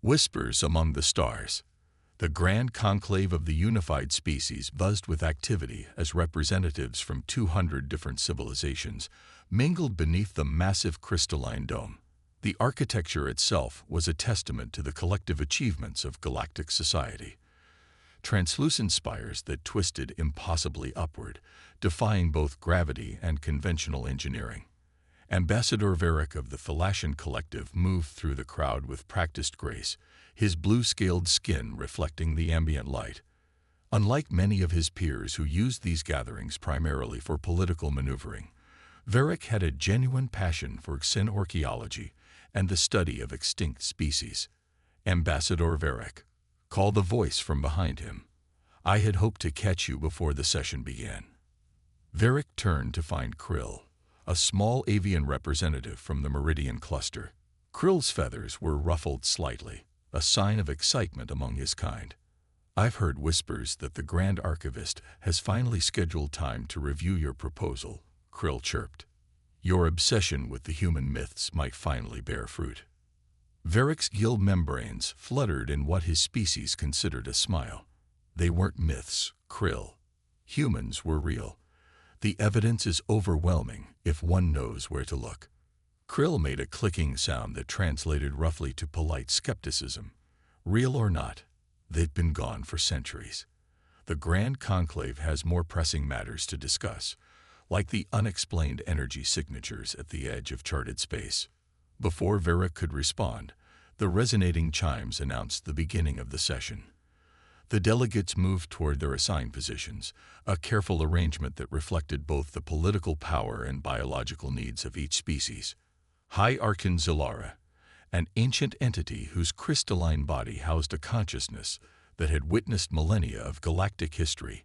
Whispers among the stars. The grand conclave of the unified species buzzed with activity as representatives from 200 different civilizations mingled beneath the massive crystalline dome. The architecture itself was a testament to the collective achievements of galactic society. Translucent spires that twisted impossibly upward, defying both gravity and conventional engineering. Ambassador Varric of the Thalassian Collective moved through the crowd with practiced grace, his blue-scaled skin reflecting the ambient light. Unlike many of his peers who used these gatherings primarily for political maneuvering, Varric had a genuine passion for xenorchaeology and the study of extinct species. Ambassador Varric, called a voice from behind him. I had hoped to catch you before the session began. Varric turned to find Krill, a small avian representative from the Meridian cluster. Krill's feathers were ruffled slightly, a sign of excitement among his kind. I've heard whispers that the Grand Archivist has finally scheduled time to review your proposal, Krill chirped. Your obsession with the human myths might finally bear fruit. Varric's gill membranes fluttered in what his species considered a smile. They weren't myths, Krill. Humans were real. The evidence is overwhelming if one knows where to look. Krill made a clicking sound that translated roughly to polite skepticism. Real or not, they've been gone for centuries. The Grand Conclave has more pressing matters to discuss, like the unexplained energy signatures at the edge of charted space. Before Varric could respond, the resonating chimes announced the beginning of the session. The delegates moved toward their assigned positions, a careful arrangement that reflected both the political power and biological needs of each species. High Archon Zilara, an ancient entity whose crystalline body housed a consciousness that had witnessed millennia of galactic history,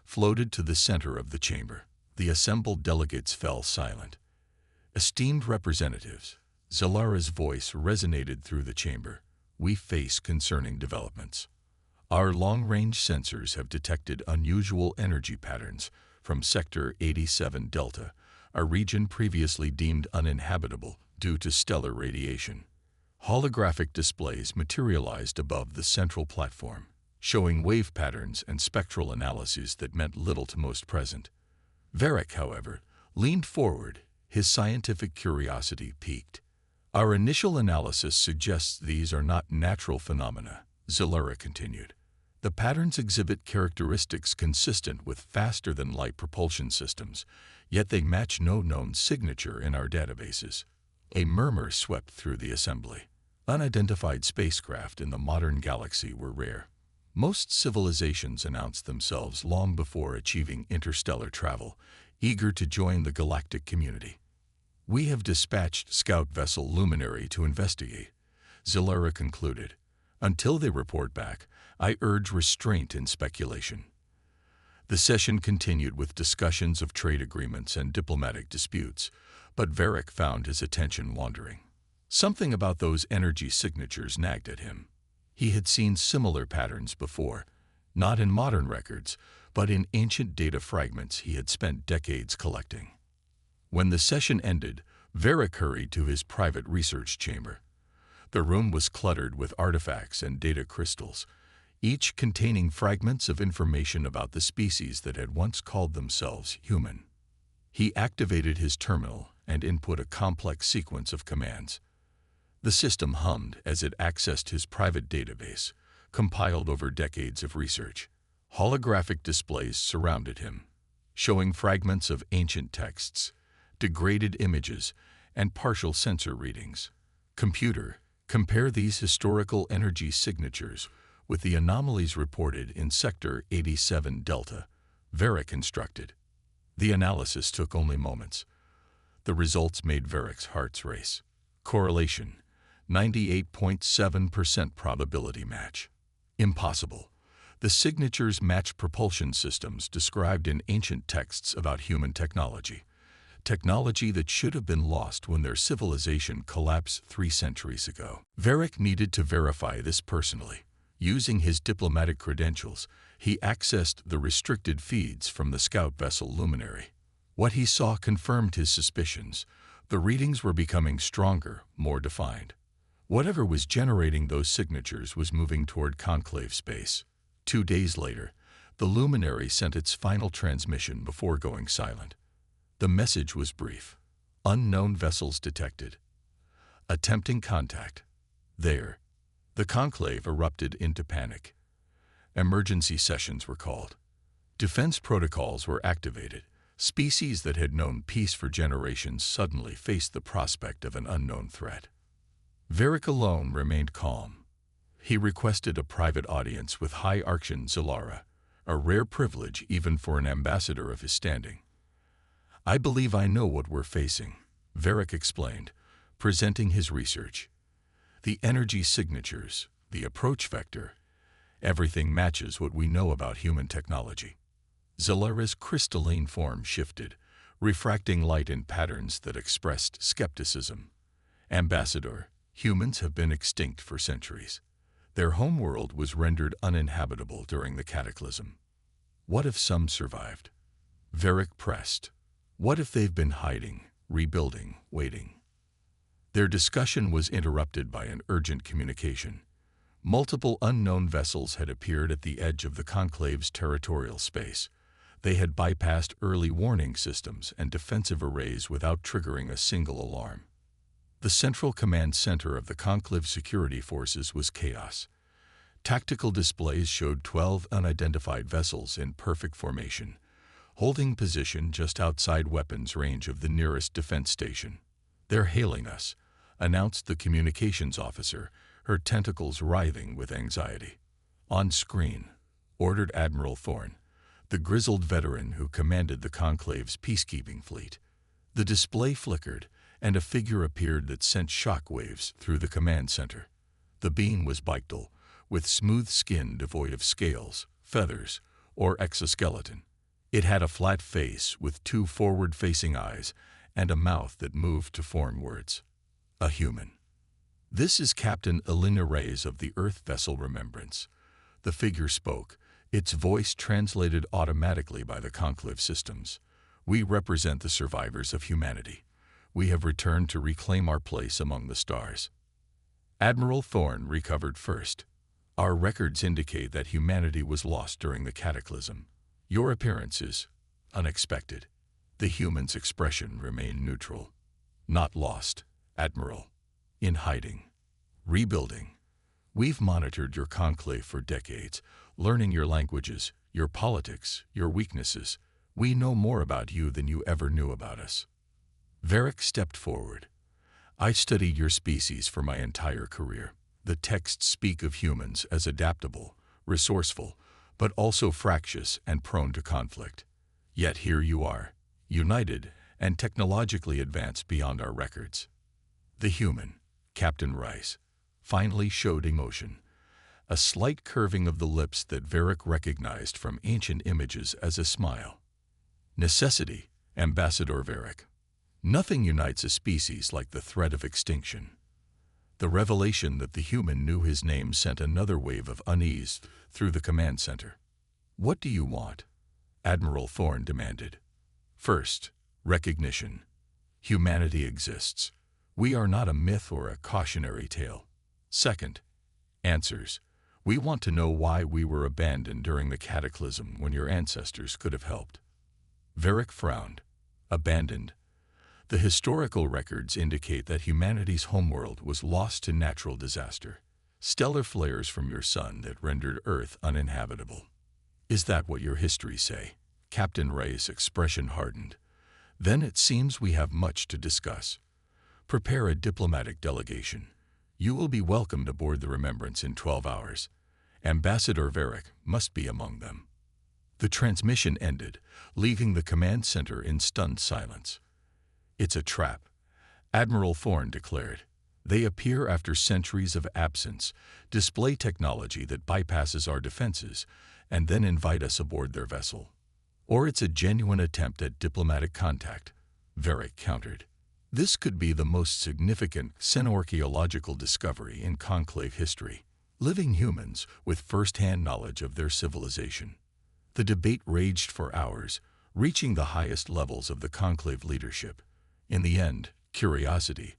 floated to the center of the chamber. The assembled delegates fell silent. Esteemed representatives, Zilara's voice resonated through the chamber. We face concerning developments. Our long-range sensors have detected unusual energy patterns from Sector 87 Delta, a region previously deemed uninhabitable due to stellar radiation. Holographic displays materialized above the central platform, showing wave patterns and spectral analyses that meant little to most present. Varric, however, leaned forward, his scientific curiosity piqued. Our initial analysis suggests these are not natural phenomena, Zilara continued. The patterns exhibit characteristics consistent with faster-than-light propulsion systems, yet they match no known signature in our databases. A murmur swept through the assembly. Unidentified spacecraft in the modern galaxy were rare. Most civilizations announced themselves long before achieving interstellar travel, eager to join the galactic community. We have dispatched scout vessel Luminary to investigate, Zilara concluded. Until they report back, I urge restraint in speculation. The session continued with discussions of trade agreements and diplomatic disputes, but Varric found his attention wandering. Something about those energy signatures nagged at him. He had seen similar patterns before, not in modern records, but in ancient data fragments he had spent decades collecting. When the session ended, Varric hurried to his private research chamber. The room was cluttered with artifacts and data crystals, each containing fragments of information about the species that had once called themselves human. He activated his terminal and input a complex sequence of commands. The system hummed as it accessed his private database, compiled over decades of research. Holographic displays surrounded him, showing fragments of ancient texts, degraded images, and partial sensor readings. Computer, compare these historical energy signatures with the anomalies reported in Sector 87 Delta, Varric instructed. The analysis took only moments. The results made Varric's heart race. Correlation, 98.7% probability match. Impossible. The signatures match propulsion systems described in ancient texts about human technology. Technology that should have been lost when their civilization collapsed 3 centuries ago. Varric needed to verify this personally. Using his diplomatic credentials, he accessed the restricted feeds from the scout vessel Luminary. What he saw confirmed his suspicions. The readings were becoming stronger, more defined. Whatever was generating those signatures was moving toward conclave space. 2 days later, the luminary sent its final transmission before going silent. The message was brief. Unknown vessels detected. Attempting contact. There. The conclave erupted into panic. Emergency sessions were called. Defense protocols were activated. Species that had known peace for generations suddenly faced the prospect of an unknown threat. Varric alone remained calm. He requested a private audience with High Archon Zilara, a rare privilege even for an ambassador of his standing. "I believe I know what we're facing," Varric explained, presenting his research. "The energy signatures, the approach vector, everything matches what we know about human technology." Zilara's crystalline form shifted, refracting light in patterns that expressed skepticism. "Ambassador, humans have been extinct for centuries. Their homeworld was rendered uninhabitable during the cataclysm. What if some survived?" Varric pressed. "What if they've been hiding, rebuilding, waiting?" Their discussion was interrupted by an urgent communication. Multiple unknown vessels had appeared at the edge of the conclave's territorial space. They had bypassed early warning systems and defensive arrays without triggering a single alarm. The central command center of the conclave security forces was chaos. Tactical displays showed 12 unidentified vessels in perfect formation, holding position just outside weapons range of the nearest defense station. "They're hailing us," announced the communications officer, her tentacles writhing with anxiety. "On screen," ordered Admiral Thorne, the grizzled veteran who commanded the conclave's peacekeeping fleet. The display flickered, and a figure appeared that sent shock waves through the command center. The being was Bictal, with smooth skin devoid of scales, feathers, or exoskeleton. It had a flat face with 2 forward-facing eyes and a mouth that moved to form words. A human. "This is Captain Elena Reyes of the Earth Vessel Remembrance." The figure spoke, its voice translated automatically by the conclave systems. "We represent the survivors of humanity. We have returned to reclaim our place among the stars." Admiral Thorne recovered first. "Our records indicate that humanity was lost during the cataclysm. Your appearance is unexpected." The human's expression remained neutral. "Not lost, Admiral. In hiding. Rebuilding. We've monitored your conclave for decades, learning your languages, your politics, your weaknesses. We know more about you than you ever knew about us." Varric stepped forward. "I studied your species for my entire career. The texts speak of humans as adaptable, resourceful, but also fractious and prone to conflict. Yet here you are, united and technologically advanced beyond our records." The human, Captain Rice, finally showed emotion, a slight curving of the lips that Varric recognized from ancient images as a smile. "Necessity, Ambassador Varric. Nothing unites a species like the threat of extinction." The revelation that the human knew his name sent another wave of unease through the command center. "What do you want?" Admiral Thorne demanded. "First, recognition. Humanity exists. We are not a myth or a cautionary tale. Second, answers. We want to know why we were abandoned during the cataclysm when your ancestors could have helped." Varric frowned. "Abandoned? The historical records indicate that humanity's homeworld was lost to natural disaster. Stellar flares from your sun that rendered Earth uninhabitable." "Is that what your histories say?" Captain Ray's expression hardened. "Then it seems we have much to discuss. Prepare a diplomatic delegation. You will be welcomed aboard the Remembrance in 12 hours. Ambassador Varric must be among them." The transmission ended, leaving the command center in stunned silence. "It's a trap," Admiral Thorne declared. "They appear after centuries of absence, display technology that bypasses our defenses, and then invite us aboard their vessel. Or it's a genuine attempt at diplomatic contact," Varric countered. "This could be the most significant xenoarchaeological discovery in conclave history. Living humans with first-hand knowledge of their civilization." The debate raged for hours, reaching the highest levels of the conclave leadership. In the end, curiosity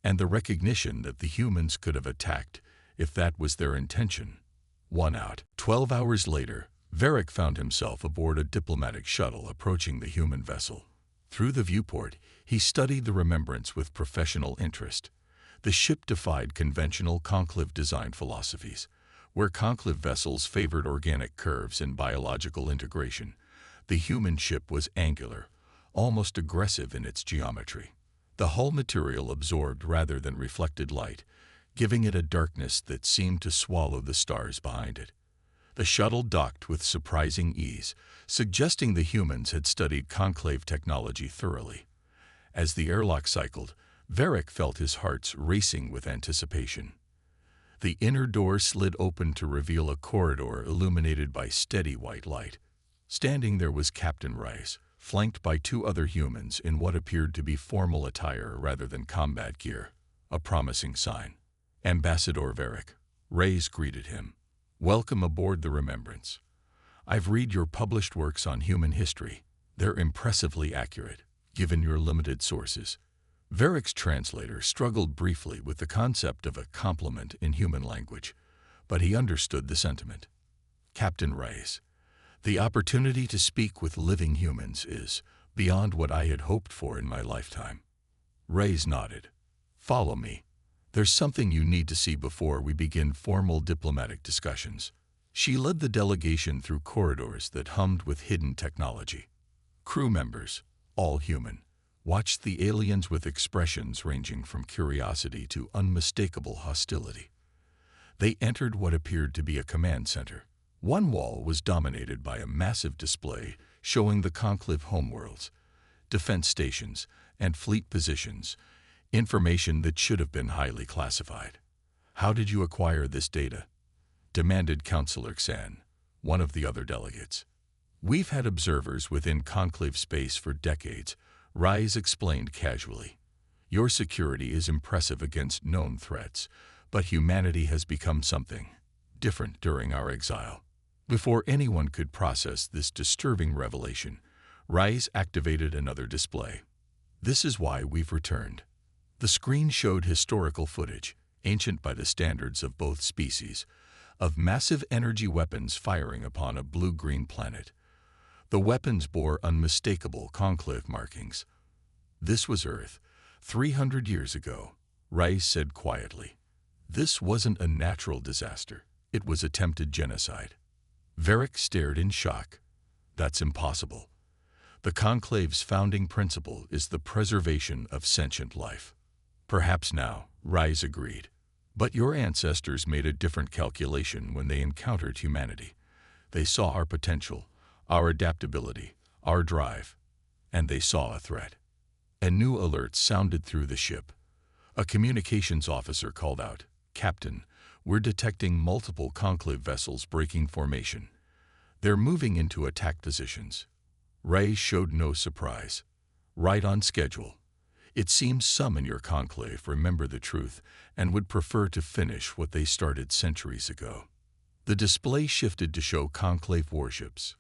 and the recognition that the humans could have attacked if that was their intention. One out. 12 hours later, Varric found himself aboard a diplomatic shuttle approaching the human vessel. Through the viewport, he studied the Remembrance with professional interest. The ship defied conventional conclave design philosophies, where conclave vessels favored organic curves and biological integration. The human ship was angular, almost aggressive in its geometry. The hull material absorbed rather than reflected light, giving it a darkness that seemed to swallow the stars behind it. The shuttle docked with surprising ease, suggesting the humans had studied conclave technology thoroughly. As the airlock cycled, Varric felt his heart racing with anticipation. The inner door slid open to reveal a corridor illuminated by steady white light. Standing there was Captain Rice, flanked by two other humans in what appeared to be formal attire rather than combat gear, a promising sign. Ambassador Varric, Rice greeted him. Welcome aboard the Remembrance. I've read your published works on human history. They're impressively accurate, given your limited sources. Varric's translator struggled briefly with the concept of a compliment in human language, but he understood the sentiment. Captain Rice, the opportunity to speak with living humans is beyond what I had hoped for in my lifetime. Rice nodded. Follow me. There's something you need to see before we begin formal diplomatic discussions. She led the delegation through corridors that hummed with hidden technology. Crew members, all human, watched the aliens with expressions ranging from curiosity to unmistakable hostility. They entered what appeared to be a command center. One wall was dominated by a massive display showing the conclave homeworlds, defense stations, and fleet positions, information that should have been highly classified. How did you acquire this data? Demanded Counselor Xan, one of the other delegates. We've had observers within conclave space for decades, Rice explained casually. Your security is impressive against known threats, but humanity has become something different during our exile. Before anyone could process this disturbing revelation, Rice activated another display. This is why we've returned. The screen showed historical footage, ancient by the standards of both species, of massive energy weapons firing upon a blue-green planet. The weapons bore unmistakable conclave markings. This was Earth, 300 years ago, Rice said quietly. This wasn't a natural disaster. It was attempted genocide. Varric stared in shock. That's impossible. The conclave's founding principle is the preservation of sentient life. Perhaps now, Rice agreed. But your ancestors made a different calculation when they encountered humanity. They saw our potential, our adaptability, our drive, and they saw a threat. A new alert sounded through the ship. A communications officer called out, Captain, we're detecting multiple conclave vessels breaking formation. They're moving into attack positions. Rice showed no surprise. Right on schedule. It seems some in your conclave remember the truth and would prefer to finish what they started centuries ago. The display shifted to show conclave warships,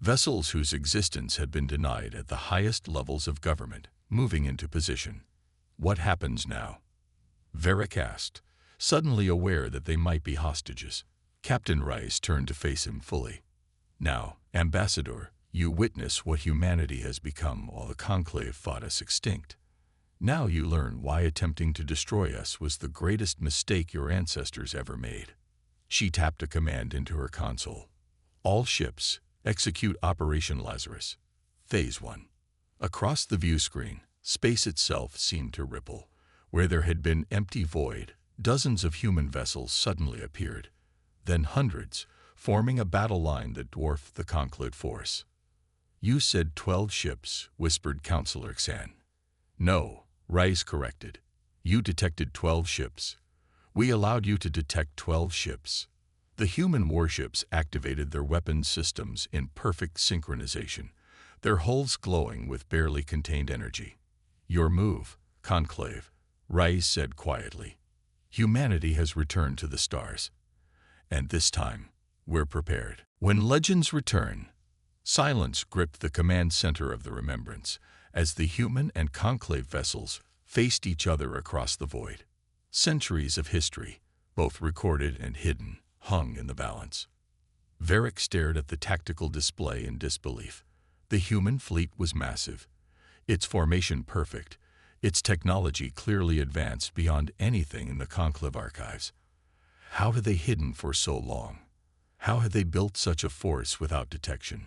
vessels whose existence had been denied at the highest levels of government, moving into position. What happens now? Varric asked, suddenly aware that they might be hostages. Captain Rice turned to face him fully. Now, Ambassador, you witness what humanity has become while the conclave fought us extinct. Now you learn why attempting to destroy us was the greatest mistake your ancestors ever made. She tapped a command into her console. All ships, execute Operation Lazarus. Phase 1. Across the view screen, space itself seemed to ripple. Where there had been empty void, dozens of human vessels suddenly appeared. Then hundreds, forming a battle line that dwarfed the conclave force. You said 12 ships, whispered Counselor Xan. No, Rice corrected. You detected 12 ships. We allowed you to detect 12 ships. The human warships activated their weapons systems in perfect synchronization, their hulls glowing with barely contained energy. Your move, Conclave, Rice said quietly. Humanity has returned to the stars. And this time, we're prepared. When legends return, silence gripped the command center of the Remembrance as the human and conclave vessels faced each other across the void. Centuries of history, both recorded and hidden, hung in the balance. Varric stared at the tactical display in disbelief. The human fleet was massive, its formation perfect, its technology clearly advanced beyond anything in the Conclave archives. How had they hidden for so long? How had they built such a force without detection?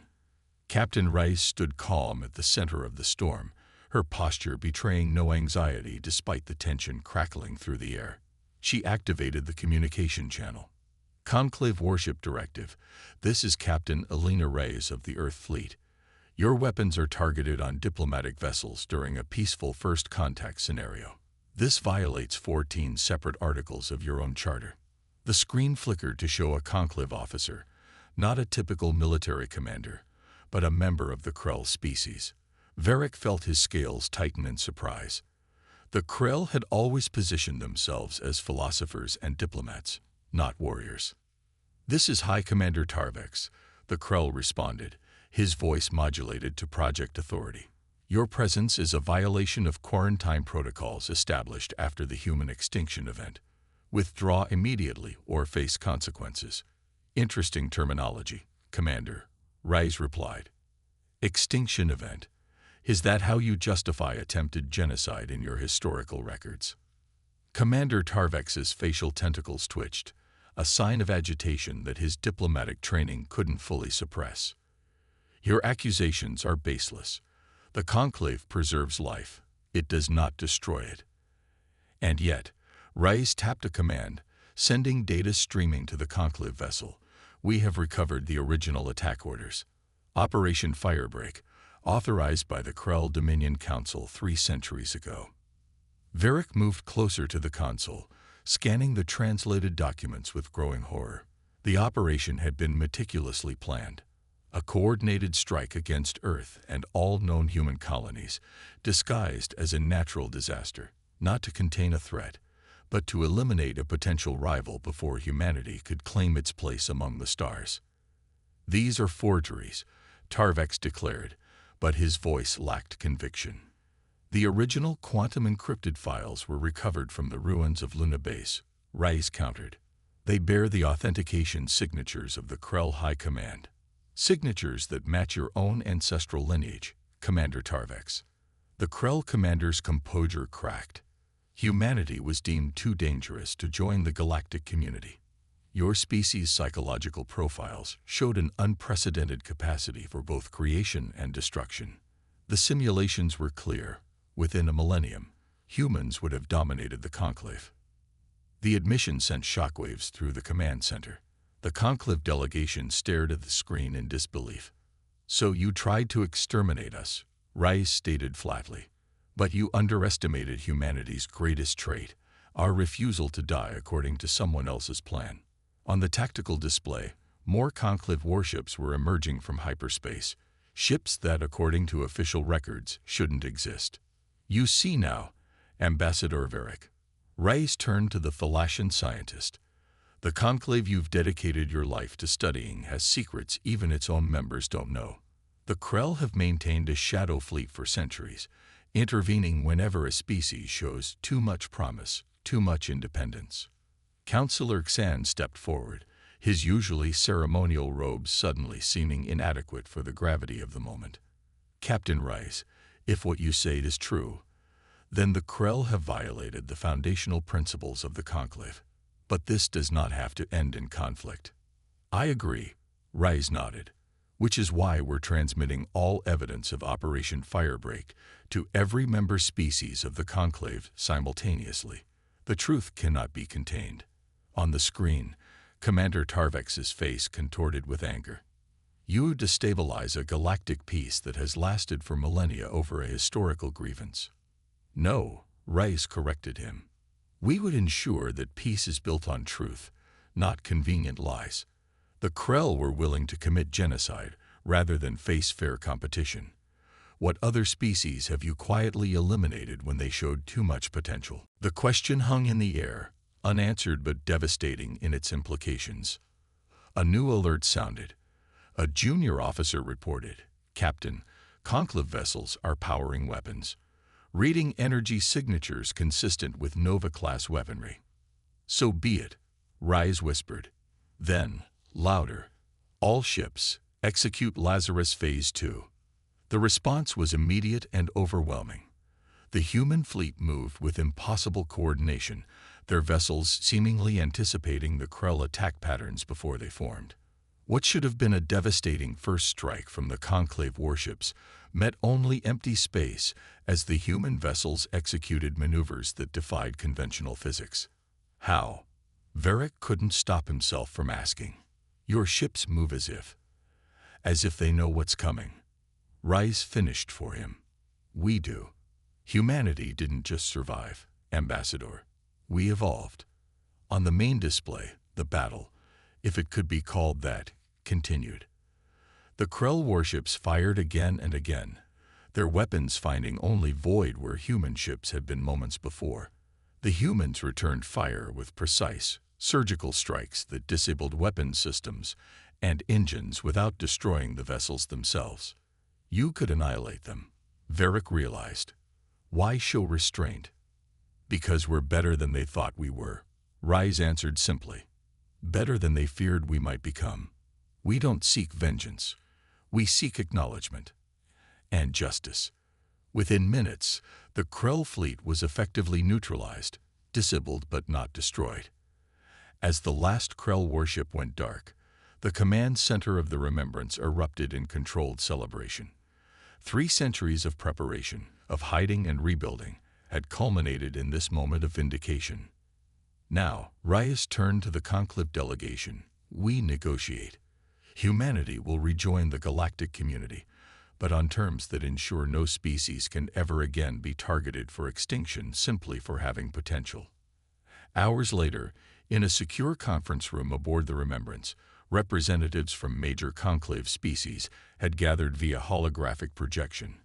Captain Rice stood calm at the center of the storm, her posture betraying no anxiety despite the tension crackling through the air. She activated the communication channel. Conclave Warship Directive. This is Captain Elena Reyes of the Earth Fleet. Your weapons are targeted on diplomatic vessels during a peaceful first contact scenario. This violates 14 separate articles of your own charter. The screen flickered to show a Conclave officer, not a typical military commander, but a member of the Krell species. Varric felt his scales tighten in surprise. The Krell had always positioned themselves as philosophers and diplomats, not warriors. "This is High Commander Tarvex," the Krell responded, his voice modulated to project authority. "Your presence is a violation of quarantine protocols established after the human extinction event. Withdraw immediately or face consequences." "Interesting terminology, Commander," Rice replied. "Extinction event. Is that how you justify attempted genocide in your historical records?" Commander Tarvex's facial tentacles twitched, a sign of agitation that his diplomatic training couldn't fully suppress. "Your accusations are baseless. The Conclave preserves life. It does not destroy it." And yet, Rice tapped a command, sending data streaming to the Conclave vessel. "We have recovered the original attack orders. Operation Firebreak, authorized by the Krell Dominion Council 3 centuries ago." Varric moved closer to the console, scanning the translated documents with growing horror. The operation had been meticulously planned. A coordinated strike against Earth and all known human colonies, disguised as a natural disaster, not to contain a threat, but to eliminate a potential rival before humanity could claim its place among the stars. "These are forgeries," Tarvex declared, but his voice lacked conviction. "The original quantum-encrypted files were recovered from the ruins of Luna Base," Rice countered. "They bear the authentication signatures of the Krell High Command. Signatures that match your own ancestral lineage, Commander Tarvex." The Krell commander's composure cracked. Humanity was deemed too dangerous to join the galactic community. Your species' psychological profiles showed an unprecedented capacity for both creation and destruction. The simulations were clear. Within a millennium, humans would have dominated the Conclave. The admission sent shockwaves through the command center. The Conclave delegation stared at the screen in disbelief. "So you tried to exterminate us," Rice stated flatly. "But you underestimated humanity's greatest trait, our refusal to die according to someone else's plan." On the tactical display, more Conclave warships were emerging from hyperspace, ships that, according to official records, shouldn't exist. "You see now, Ambassador Varric." Rice turned to the Thalassian scientist. "The Conclave you've dedicated your life to studying has secrets even its own members don't know. The Krell have maintained a shadow fleet for centuries, intervening whenever a species shows too much promise, too much independence." Counselor Xan stepped forward, his usually ceremonial robes suddenly seeming inadequate for the gravity of the moment. "Captain Rice, if what you say is true, then the Krell have violated the foundational principles of the Conclave. But this does not have to end in conflict." "I agree," Rice nodded, "which is why we're transmitting all evidence of Operation Firebreak to every member species of the Conclave simultaneously. The truth cannot be contained." On the screen, Commander Tarvex's face contorted with anger. "You destabilize a galactic peace that has lasted for millennia over a historical grievance." "No," Rice corrected him. "We would ensure that peace is built on truth, not convenient lies. The Krell were willing to commit genocide rather than face fair competition. What other species have you quietly eliminated when they showed too much potential?" The question hung in the air, unanswered but devastating in its implications. A new alert sounded. A junior officer reported, "Captain, Conclave vessels are powering weapons. reading energy signatures consistent with Nova-class weaponry. "So be it," Rise whispered. Then, louder, "All ships, execute Lazarus Phase 2. The response was immediate and overwhelming. The human fleet moved with impossible coordination, their vessels seemingly anticipating the Krell attack patterns before they formed. What should have been a devastating first strike from the Conclave warships met only empty space as the human vessels executed maneuvers that defied conventional physics. How? Varric couldn't stop himself from asking. "Your ships move as if they know what's coming." Rise finished for him. "We do. Humanity didn't just survive, Ambassador. We evolved." On the main display, the battle, if it could be called that, continued. The Krell warships fired again and again, their weapons finding only void where human ships had been moments before. The humans returned fire with precise, surgical strikes that disabled weapon systems and engines without destroying the vessels themselves. You could annihilate them, Varric realized. Why show restraint? "Because we're better than they thought we were," Rise answered simply. "Better than they feared we might become. We don't seek vengeance. We seek acknowledgement and justice." Within minutes, the Krell fleet was effectively neutralized, disabled but not destroyed. As the last Krell warship went dark, the command center of the Remembrance erupted in controlled celebration. 3 centuries of preparation, of hiding and rebuilding, had culminated in this moment of vindication. Now, Rais turned to the Conclave delegation. "We negotiate. Humanity will rejoin the galactic community, but on terms that ensure no species can ever again be targeted for extinction simply for having potential." Hours later, in a secure conference room aboard the Remembrance, representatives from major conclave species had gathered via holographic projection.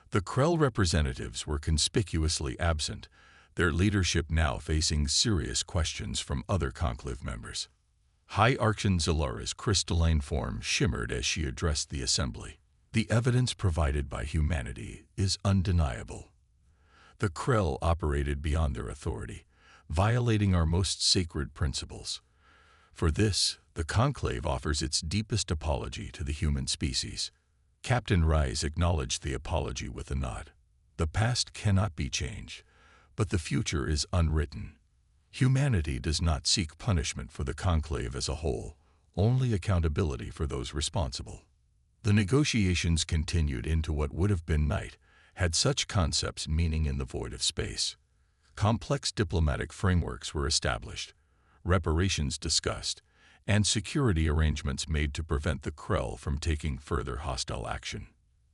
The Krell representatives were conspicuously absent, their leadership now facing serious questions from other conclave members. High Archon Zalara's crystalline form shimmered as she addressed the assembly. "The evidence provided by humanity is undeniable. The Krell operated beyond their authority, violating our most sacred principles. For this, the Conclave offers its deepest apology to the human species." Captain Rise acknowledged the apology with a nod. "The past cannot be changed, but the future is unwritten. Humanity does not seek punishment for the Conclave as a whole, only accountability for those responsible." The negotiations continued into what would have been night, had such concepts meaning in the void of space. Complex diplomatic frameworks were established, reparations discussed, and security arrangements made to prevent the Krell from taking further hostile action.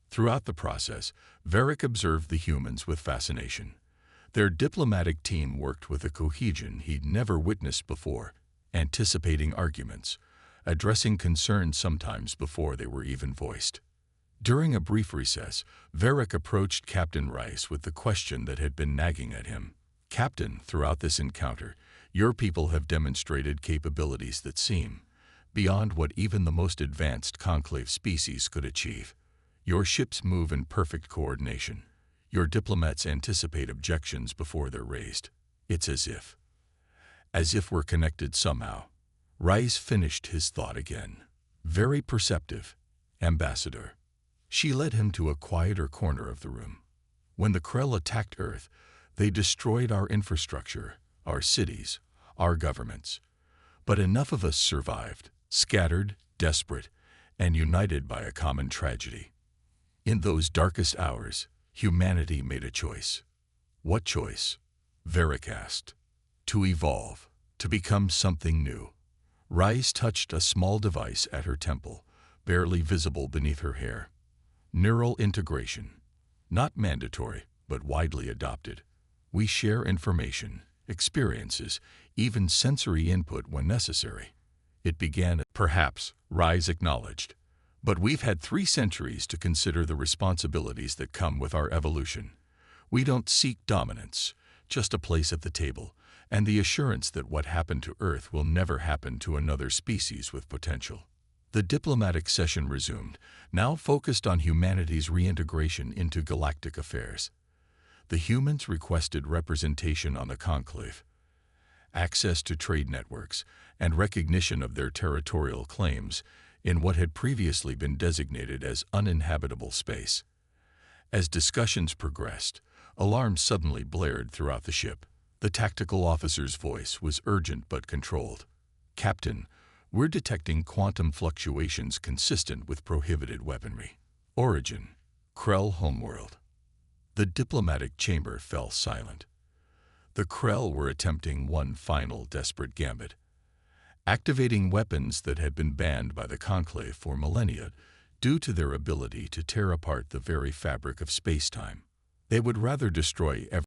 Throughout the process, Varric observed the humans with fascination. Their diplomatic team worked with a cohesion he'd never witnessed before, anticipating arguments, addressing concerns sometimes before they were even voiced. During a brief recess, Varric approached Captain Rice with the question that had been nagging at him. "Captain, throughout this encounter, your people have demonstrated capabilities that seem beyond what even the most advanced conclave species could achieve. Your ships move in perfect coordination. Your diplomats anticipate objections before they're raised. It's as if we're connected somehow." Rice finished his thought again. "Very perceptive, Ambassador." She led him to a quieter corner of the room. "When the Krell attacked Earth, they destroyed our infrastructure, our cities, our governments. But enough of us survived, scattered, desperate, and united by a common tragedy. In those darkest hours, humanity made a choice." "What choice?" Varric asked. "To evolve, to become something new." Rice touched a small device at her temple, barely visible beneath her hair. "Neural integration. Not mandatory, but widely adopted. We share information, experiences, even sensory input when necessary." It began, perhaps, Rise acknowledged. "But we've had 3 centuries to consider the responsibilities that come with our evolution. We don't seek dominance, just a place at the table, and the assurance that what happened to Earth will never happen to another species with potential." The diplomatic session resumed, now focused on humanity's reintegration into galactic affairs. the humans requested representation on the conclave, access to trade networks, and recognition of their territorial claims in what had previously been designated as uninhabitable space. As discussions progressed, alarms suddenly blared throughout the ship. The tactical officer's voice was urgent but controlled. "Captain, we're detecting quantum fluctuations consistent with prohibited weaponry. Origin: Krell homeworld." The diplomatic chamber fell silent. The Krell were attempting one final desperate gambit, activating weapons that had been banned by the Conclave for millennia due to their ability to tear apart the very fabric of space-time. They would rather destroy every